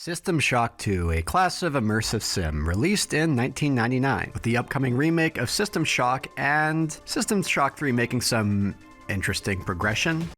System Shock 2, a class of immersive sim, released in 1999, with the upcoming remake of System Shock and System Shock 3 making some interesting progression.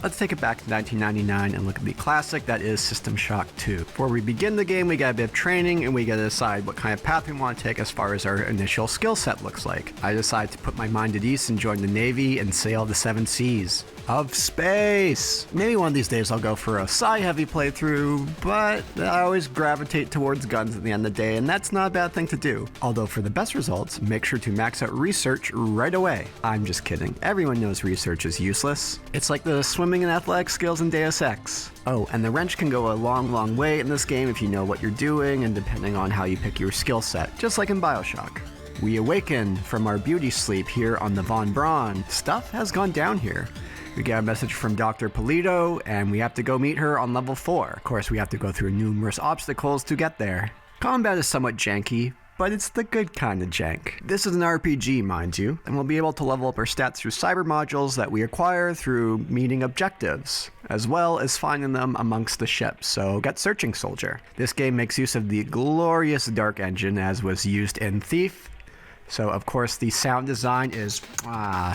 Let's take it back to 1999 and look at the classic that is System Shock 2. Before we begin the game, we got a bit of training and we gotta decide what kind of path we want to take as far as our initial skill set looks like. I decided to put my mind at ease and join the Navy and sail the 7 seas of space. Maybe one of these days I'll go for a sci-heavy playthrough, but I always gravitate towards guns at the end of the day, and that's not a bad thing to do. Although for the best results, make sure to max out research right away. I'm just kidding. Everyone knows research is useless. It's like the swimming and athletic skills in Deus Ex. Oh, and the wrench can go a long way in this game if you know what you're doing and depending on how you pick your skill set, just like in BioShock. We awaken from our beauty sleep here on the Von Braun. Stuff has gone down here. We get a message from Dr. Polito, and we have to go meet her on level 4. Of course, we have to go through numerous obstacles to get there. Combat is somewhat janky, but it's the good kind of jank. This is an RPG, mind you, and we'll be able to level up our stats through cyber modules that we acquire through meeting objectives, as well as finding them amongst the ships, so get searching, soldier. This game makes use of the glorious Dark Engine as was used in Thief. So, of course, the sound design is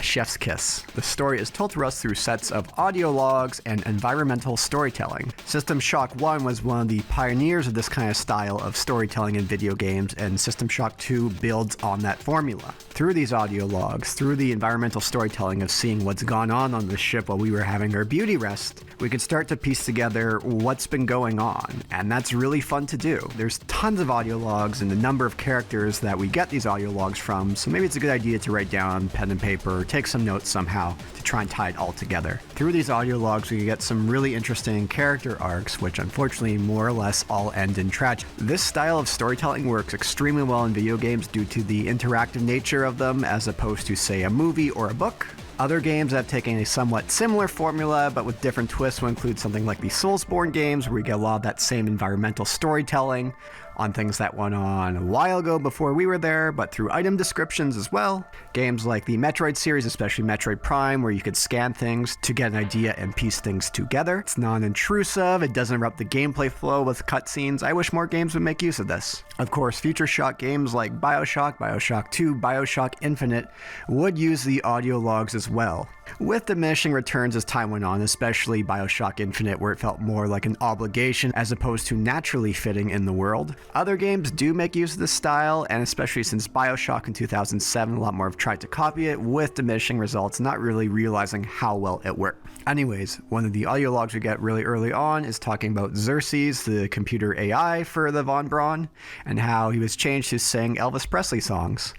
chef's kiss. The story is told to us through sets of audio logs and environmental storytelling. System Shock 1 was one of the pioneers of this kind of style of storytelling in video games, and System Shock 2 builds on that formula. Through these audio logs, through the environmental storytelling of seeing what's gone on the ship while we were having our beauty rest, we could start to piece together what's been going on, and that's really fun to do. There's tons of audio logs and the number of characters that we get these audio logs from, so maybe it's a good idea to write down pen and paper or take some notes somehow to try and tie it all together. Through these audio logs, we get some really interesting character arcs, which unfortunately more or less all end in tragedy. This style of storytelling works extremely well in video games due to the interactive nature of them as opposed to, say, a movie or a book. Other games that have taken a somewhat similar formula, but with different twists, will include something like the Soulsborne games, where we get a lot of that same environmental storytelling on things that went on a while ago before we were there, but through item descriptions as well. Games like the Metroid series, especially Metroid Prime, where you could scan things to get an idea and piece things together. It's non-intrusive, it doesn't interrupt the gameplay flow with cutscenes. I wish more games would make use of this. Of course, future Shock games like BioShock, BioShock 2, BioShock Infinite would use the audio logs as well, with diminishing returns as time went on, especially BioShock Infinite, where it felt more like an obligation as opposed to naturally fitting in the world. Other games do make use of this style, and especially since BioShock in 2007, a lot more have tried to copy it with diminishing results, not really realizing how well it worked. Anyways, one of the audio logs we get really early on is talking about Xerxes, the computer AI for the Von Braun, and how he was changed to sing Elvis Presley songs.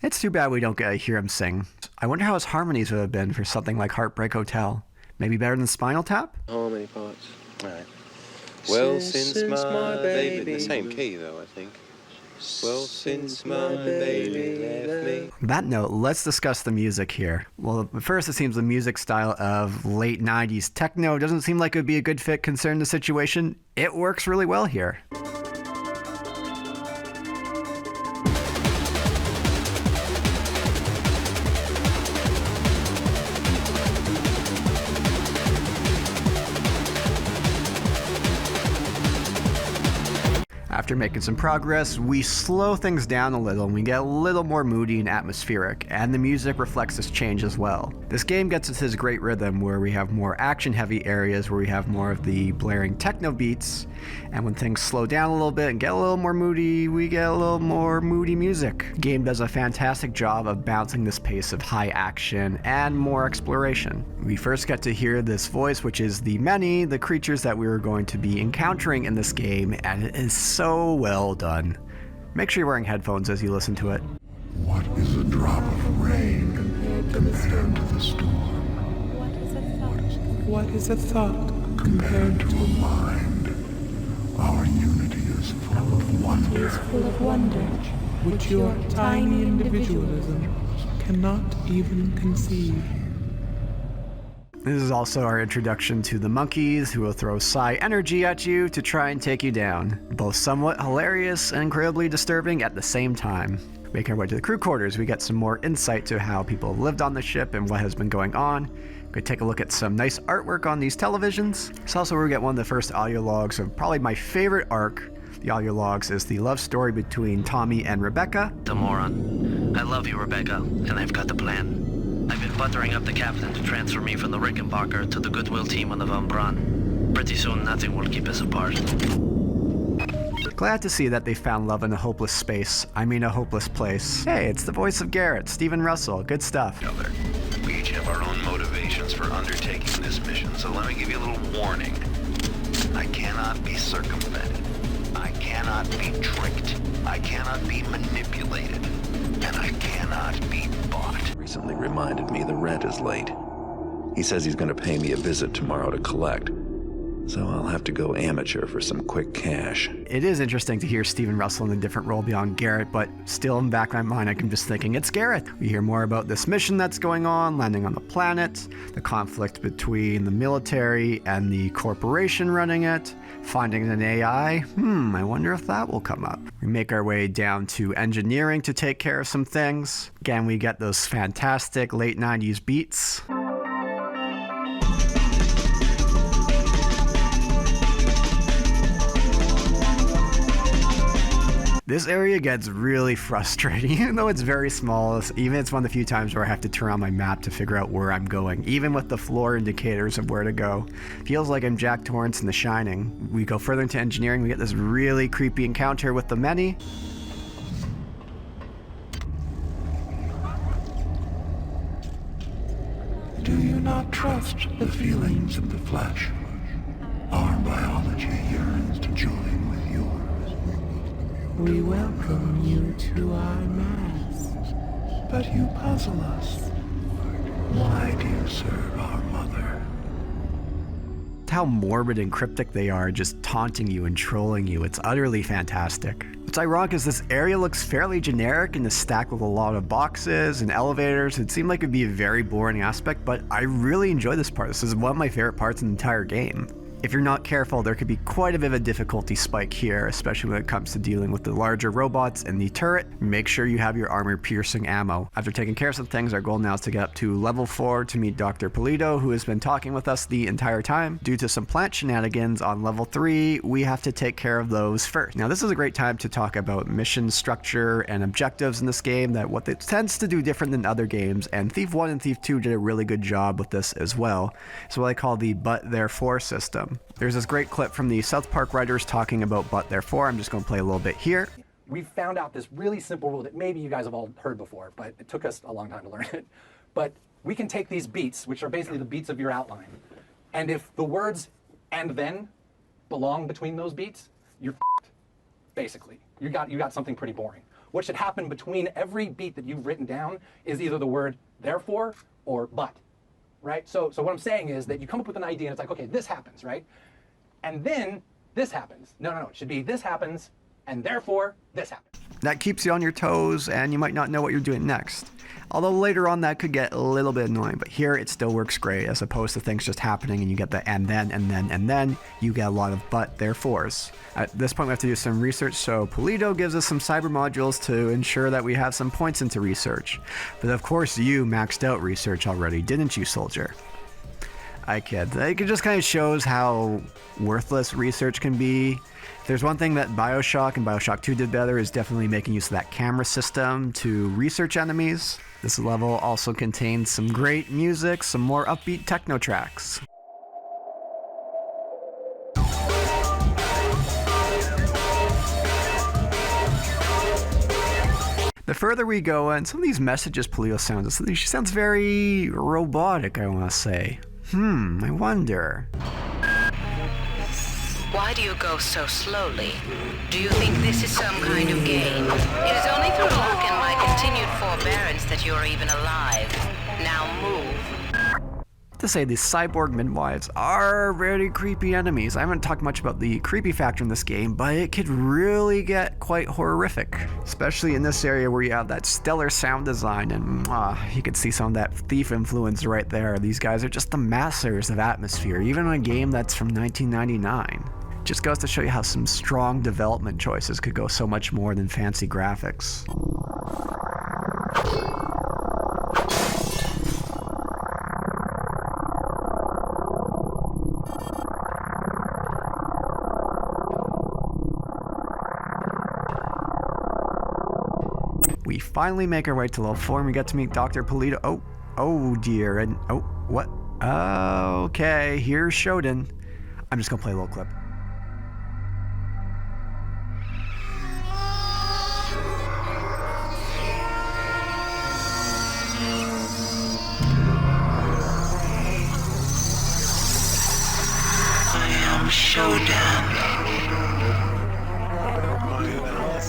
It's too bad we don't get to hear him sing. I wonder how his harmonies would have been for something like Heartbreak Hotel. Maybe better than Spinal Tap? Harmony parts. Alright. Well, since my baby... The same key, though, I think. Well, since my baby left me... On that note, let's discuss the music here. Well, first, it seems the music style of late 90s techno doesn't seem like it would be a good fit considering the situation. It works really well here. After making some progress, we slow things down a little and we get a little more moody and atmospheric, and the music reflects this change as well. This game gets us this great rhythm where we have more action-heavy areas where we have more of the blaring techno beats, and when things slow down a little bit and get a little more moody, we get a little more moody music. The game does a fantastic job of balancing this pace of high action and more exploration. We first get to hear this voice, which is the creatures that we are going to be encountering in this game, and it is so well done. Make sure you're wearing headphones as you listen to it. What is a drop of rain compared to the storm? What is a thought Compared to a mind? Our unity is full of wonder. full of wonder, which your tiny individualism cannot even conceive? This is also our introduction to the monkeys, who will throw psi energy at you to try and take you down. Both somewhat hilarious and incredibly disturbing at the same time. Making our way to the crew quarters, we get some more insight to how people have lived on the ship and what has been going on. We take a look at some nice artwork on these televisions. It's also where we get one of the first audio logs of probably my favorite arc. The audio logs is the love story between Tommy and Rebecca. The moron. I love you, Rebecca, and I've got the plan. I've been buttering up the captain to transfer me from the Rickenbacker to the Goodwill team on the Van Bran. Pretty soon, nothing will keep us apart. Glad to see that they found love in a hopeless space. I mean a hopeless place. Hey, it's the voice of Garrett, Stephen Russell. Good stuff. We each have our own motivations for undertaking this mission, so let me give you a little warning. I cannot be circumvented. I cannot be tricked. I cannot be manipulated. And I cannot be bought. Recently reminded me the rent is late. He says he's going to pay me a visit tomorrow to collect. So I'll have to go amateur for some quick cash. It is interesting to hear Stephen Russell in a different role beyond Garrett, but still in the back of my mind, I'm just thinking it's Garrett. We hear more about this mission that's going on, landing on the planet, the conflict between the military and the corporation running it, finding an AI. I wonder if that will come up. We make our way down to engineering to take care of some things. Again, we get those fantastic late 90s beats. This area gets really frustrating, even though it's very small. Even it's one of the few times where I have to turn on my map to figure out where I'm going, even with the floor indicators of where to go. Feels like I'm Jack Torrance in The Shining. We go further into engineering, we get this really creepy encounter with the many. Do you not trust the feelings of the flesh? Our biology yearns to join with yours. We welcome you to our mass. But you puzzle us. Why do you serve our mother? How morbid and cryptic they are, just taunting you and trolling you. It's utterly fantastic. What's ironic is this area looks fairly generic and is stacked with a lot of boxes and elevators. It seemed like it'd be a very boring aspect, but I really enjoy this part. This is one of my favorite parts in the entire game. If you're not careful, there could be quite a bit of a difficulty spike here, especially when it comes to dealing with the larger robots in the turret. Make sure you have your armor-piercing ammo. After taking care of some things, our goal now is to get up to level 4 to meet Dr. Polito, who has been talking with us the entire time. Due to some plant shenanigans on level 3, we have to take care of those first. Now, this is a great time to talk about mission structure and objectives in this game, that what it tends to do different than other games, and Thief 1 and Thief 2 did a really good job with this as well. It's what I call the but therefore system. There's this great clip from the South Park writers talking about but therefore. I'm just going to play a little bit here. We found out this really simple rule that maybe you guys have all heard before, but it took us a long time to learn it. But we can take these beats, which are basically the beats of your outline, and if the words and then belong between those beats, you're f***ed, basically. You got something pretty boring. What should happen between every beat that you've written down is either the word therefore or but. Right? So what I'm saying is that you come up with an idea and it's like, okay, this happens, right? And then this happens. No, it should be this happens and therefore this happens. That keeps you on your toes and you might not know what you're doing next. Although later on that could get a little bit annoying, but here it still works great as opposed to things just happening and you get the and then, you get a lot of but therefores. At this point we have to do some research, so Polito gives us some cyber modules to ensure that we have some points into research. But of course you maxed out research already, didn't you, soldier? I kid. It just kind of shows how worthless research can be. If there's one thing that Bioshock and Bioshock 2 did better is definitely making use of that camera system to research enemies. This level also contains some great music, some more upbeat techno tracks. The further we go, and some of these messages Polito sounds, she sounds very robotic, I want to say. I wonder. Why do you go so slowly? Do you think this is some kind of game? It is only through luck and my continued forbearance that you are even alive. Now move. To say these cyborg midwives are very creepy enemies. I haven't talked much about the creepy factor in this game, but it could really get quite horrific. Especially in this area where you have that stellar sound design and you can see some of that Thief influence right there. These guys are just the masters of atmosphere, even in a game that's from 1999. Just goes to show you how some strong development choices could go so much more than fancy graphics. finally make our way to level 4 and we get to meet Dr. Polito. Oh dear, and what? Okay, here's Shodan. I'm just gonna play a little clip. Shodan.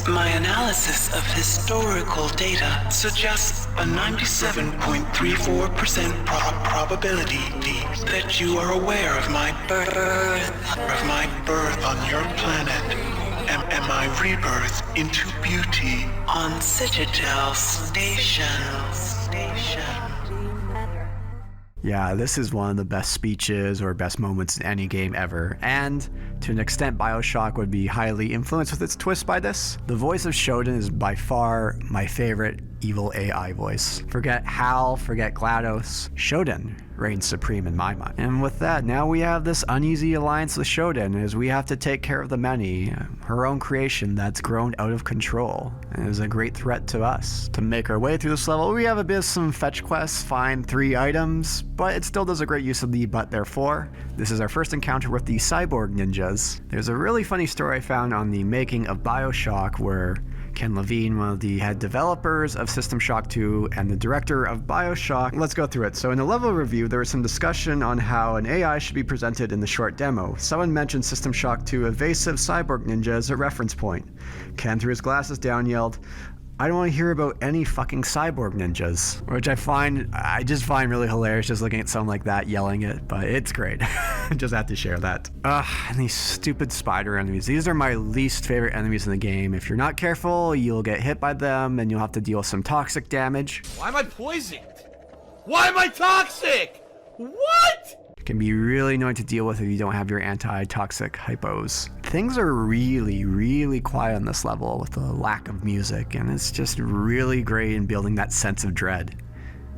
My analysis of historical data suggests a 97.34% probability that you are aware of my birth on your planet and my rebirth into beauty on Citadel Station. Yeah, this is one of the best speeches or best moments in any game ever, and to an extent BioShock would be highly influenced with its twist by this. The voice of Shodan is by far my favorite evil AI voice. Forget Hal, forget GLaDOS. Shodan reigns supreme in my mind. And with that, now we have this uneasy alliance with Shodan as we have to take care of the many, her own creation that's grown out of control and is a great threat to us. To make our way through this level, we have a bit of some fetch quests, find 3 items, but it still does a great use of the but therefore. This is our first encounter with the cyborg ninjas. There's a really funny story I found on the making of BioShock where Ken Levine, one of the head developers of System Shock 2 and the director of BioShock. Let's go through it. So in the level review, there was some discussion on how an AI should be presented in the short demo. Someone mentioned System Shock 2 evasive cyborg ninja as a reference point. Ken threw his glasses down, yelled, "I don't want to hear about any fucking cyborg ninjas," which I just find really hilarious just looking at someone like that yelling it, but it's great. Just had to share that. And these stupid spider enemies. These are my least favorite enemies in the game. If you're not careful, you'll get hit by them and you'll have to deal with some toxic damage. Why am I poisoned? Why am I toxic? What? It can be really annoying to deal with if you don't have your anti-toxic hypos. Things are really, really quiet on this level with the lack of music, and it's just really great in building that sense of dread.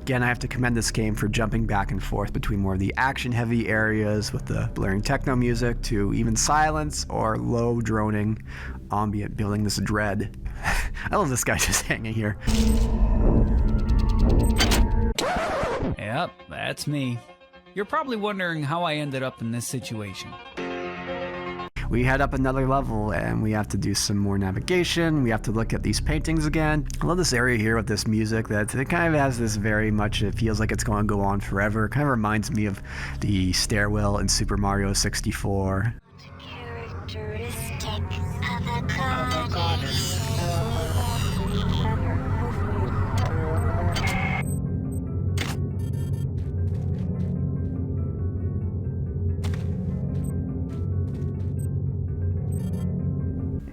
Again, I have to commend this game for jumping back and forth between more of the action-heavy areas with the blaring techno music to even silence or low droning ambient, building this dread. I love this guy just hanging here. Yep, that's me. You're probably wondering how I ended up in this situation. We head up another level and we have to do some more navigation. We have to look at these paintings again. I love this area here with this music that it kind of has this very much, it feels like it's going to go on forever. It kind of reminds me of the stairwell in Super Mario 64. Characteristic of a goddess.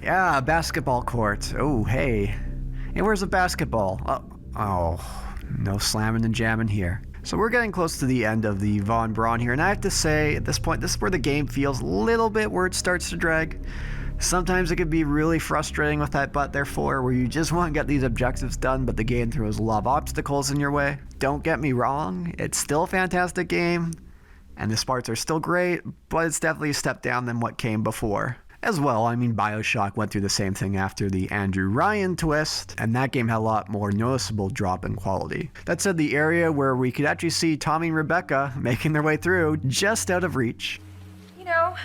Yeah, basketball court. Oh, hey. Hey, where's the basketball? Oh, no slamming and jamming here. So we're getting close to the end of the Von Braun here, and I have to say, at this point, this is where the game feels a little bit where it starts to drag. Sometimes it can be really frustrating with that but therefore, where you just want to get these objectives done, but the game throws a lot of obstacles in your way. Don't get me wrong, it's still a fantastic game, and the parts are still great, but it's definitely a step down than what came before. As well, I mean, BioShock went through the same thing after the Andrew Ryan twist, and that game had a lot more noticeable drop in quality. That said, the area where we could actually see Tommy and Rebecca making their way through, just out of reach. You know,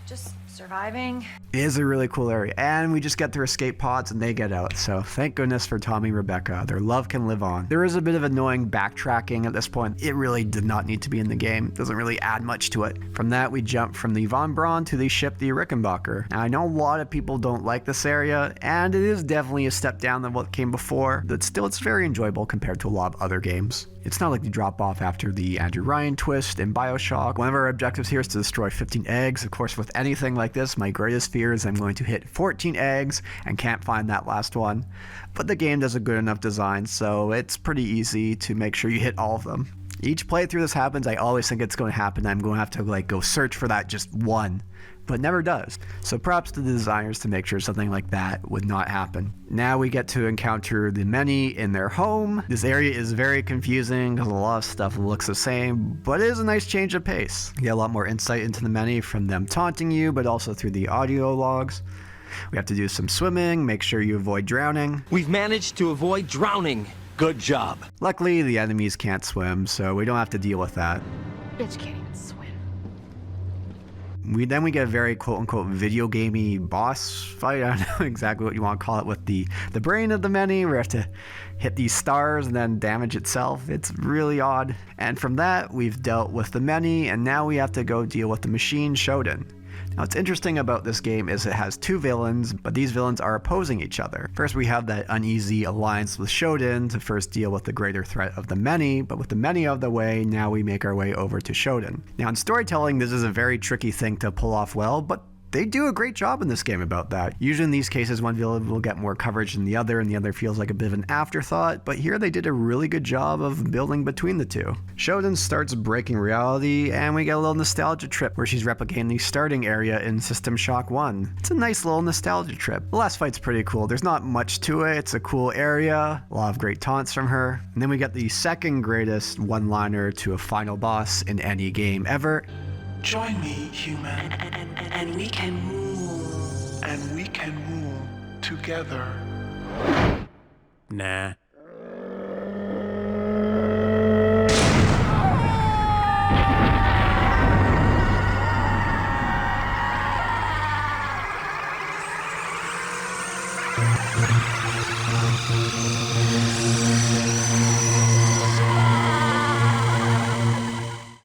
just surviving. It is a really cool area, and we just get their escape pods and they get out, so thank goodness for Tommy and Rebecca. Their love can live on. There is a bit of annoying backtracking at this point. It really did not need to be in the game. It doesn't really add much to it. From that, we jump from the Von Braun to the ship, the Rickenbacker. Now, I know a lot of people don't like this area, and it is definitely a step down than what came before, but still it's very enjoyable compared to a lot of other games. It's not like you drop off after the Andrew Ryan twist in BioShock. One of our objectives here is to destroy 15 eggs. Of course, with anything like this, my greatest fear is I'm going to hit 14 eggs and can't find that last one. But the game does a good enough design, so it's pretty easy to make sure you hit all of them. Each playthrough this happens, I always think it's going to happen. I'm going to have to go search for that just one, but it never does. So props to the designers to make sure something like that would not happen. Now we get to encounter the many in their home. This area is very confusing because a lot of stuff looks the same, but it is a nice change of pace. You get a lot more insight into the many from them taunting you, but also through the audio logs. We have to do some swimming, make sure you avoid drowning. We've managed to avoid drowning. Good job. Luckily, the enemies can't swim, so we don't have to deal with that. Bitch can't even swim. We get a very quote-unquote video gamey boss fight. I don't know exactly what you want to call it, with the brain of the many. We have to hit these stars and then damage itself. It's really odd. And from that, we've dealt with the many, and now we have to go deal with the machine Shodan. Now, what's interesting about this game is it has two villains, but these villains are opposing each other. First, we have that uneasy alliance with Shodan to first deal with the greater threat of the many, but with the many out of the way, now we make our way over to Shodan. Now, in storytelling, this is a very tricky thing to pull off well, but they do a great job in this game about that. Usually in these cases, one villain will get more coverage than the other, and the other feels like a bit of an afterthought, but here they did a really good job of building between the two. Shodan starts breaking reality, and we get a little nostalgia trip where she's replicating the starting area in System Shock 1. It's a nice little nostalgia trip. The last fight's pretty cool. There's not much to it. It's a cool area, a lot of great taunts from her. And then we get the second greatest one-liner to a final boss in any game ever. Join me, human. And we can rule. And we can rule together. Nah.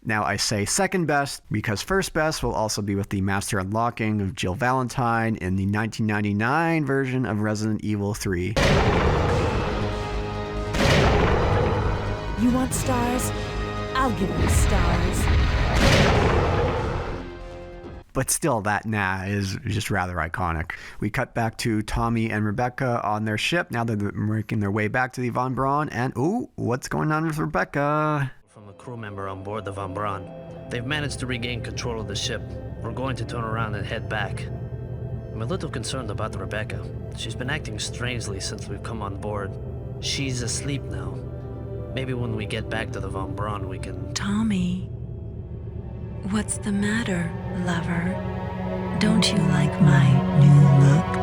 Now I say second best because first best will also be with the master unlocking of Jill Valentine in the 1999 version of Resident Evil 3. You want stars? I'll give you stars. But still, that nah is just rather iconic. We cut back to Tommy and Rebecca on their ship. Now they're making their way back to the Von Braun, and ooh, what's going on with Rebecca? From a crew member on board the Von Braun. They've managed to regain control of the ship. We're going to turn around and head back. I'm a little concerned about Rebecca. She's been acting strangely since we've come on board. She's asleep now. Maybe when we get back to the Von Braun, we can... Tommy, what's the matter, lover? Don't you like my new look?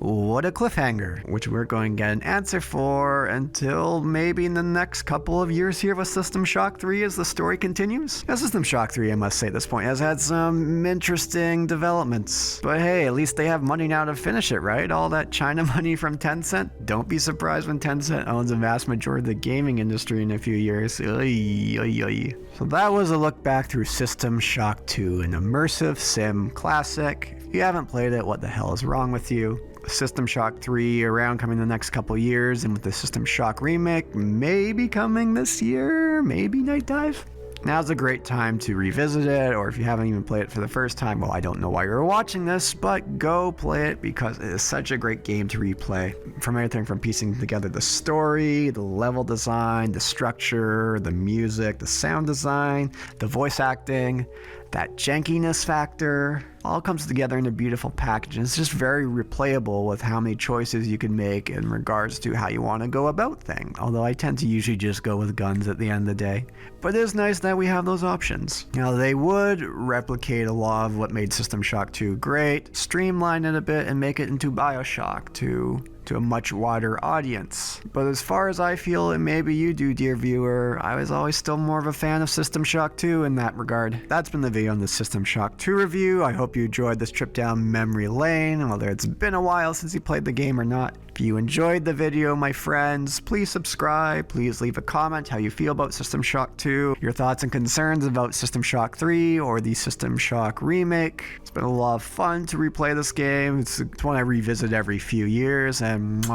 What a cliffhanger, which we're going to get an answer for until maybe in the next couple of years here with System Shock 3 as the story continues. Now, System Shock 3, I must say at this point, has had some interesting developments. But hey, at least they have money now to finish it, right? All that China money from Tencent. Don't be surprised when Tencent owns a vast majority of the gaming industry in a few years. Oy, oy, oy. So that was a look back through System Shock 2, an immersive sim classic. If you haven't played it, what the hell is wrong with you? System Shock 3 around coming the next couple years, and with the System Shock remake maybe coming this year, maybe Night Dive. Now's a great time to revisit it, or if you haven't even played it for the first time, well, I don't know why you're watching this, but go play it because it is such a great game to replay. From everything from piecing together the story, the level design, the structure, the music, the sound design, the voice acting, that jankiness factor, all comes together in a beautiful package, and it's just very replayable with how many choices you can make in regards to how you want to go about things, although I tend to usually just go with guns at the end of the day. But it is nice that we have those options. Now, they would replicate a lot of what made System Shock 2 great, streamline it a bit, and make it into BioShock to a much wider audience. But as far as I feel, and maybe you do, dear viewer, I was always still more of a fan of System Shock 2 in that regard. That's been the video on the System Shock 2 review. I hope you enjoyed this trip down memory lane, whether it's been a while since you played the game or not. If you enjoyed the video, my friends, please subscribe, please leave a comment how you feel about System Shock 2, your thoughts and concerns about System Shock 3 or the System Shock remake. It's been a lot of fun to replay this game. It's one I revisit every few years, and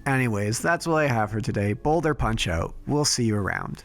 anyways, that's what I have for today. Boulder Punch out. We'll see you around.